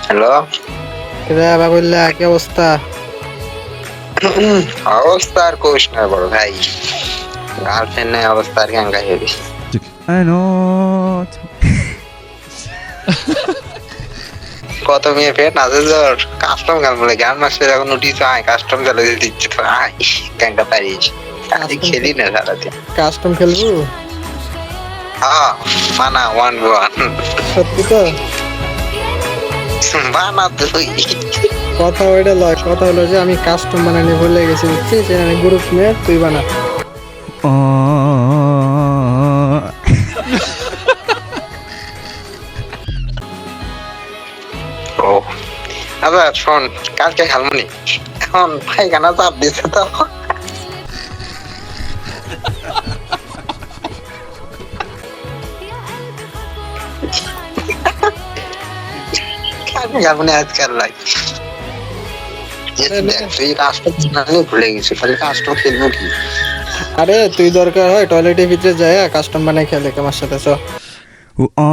Hello. রে বাবুল্লাহ, কি অবস্থা? অবস্থা আর কোষ না বড় ভাই, গার্লফ্রেন্ড নাই, অবস্থা আর কেঙ্কা হয়ে গেছে। I know. কত মেয়ে ফের নাচে জ্বর কাস্টম গান বলে গান মাস্টার যখন উঠিস আয় কাস্টম চালিয়ে দিচ্ছে তো আয় কেঙ্কা পারিস। আজ খেলি না সারাদিন। কাস্টম খেলবো? হ্যাঁ মানা 1v1। সত্যি তো? মানা তুই কথা ওইটা লয়, কথা হলো যে আমি কাস্টম বানানি ভুলে গেছি, বুঝছিস? গ্রুপ নিয়ে তুই বানা। ও আচ্ছা শোন, কালকে খেলমনি এখন পায়খানা চাপ দিচ্ছে তো। কালকে খেলমনি আজকাল লাই তুই কাস্টম ভুলে গেছি, তাহলে কাস্টম খেলবো কি? আরে তুই দরকার হয় টয়লেটের ভিতরে যায় কাস্টম বানাই খেলে আমার সাথে। Oh.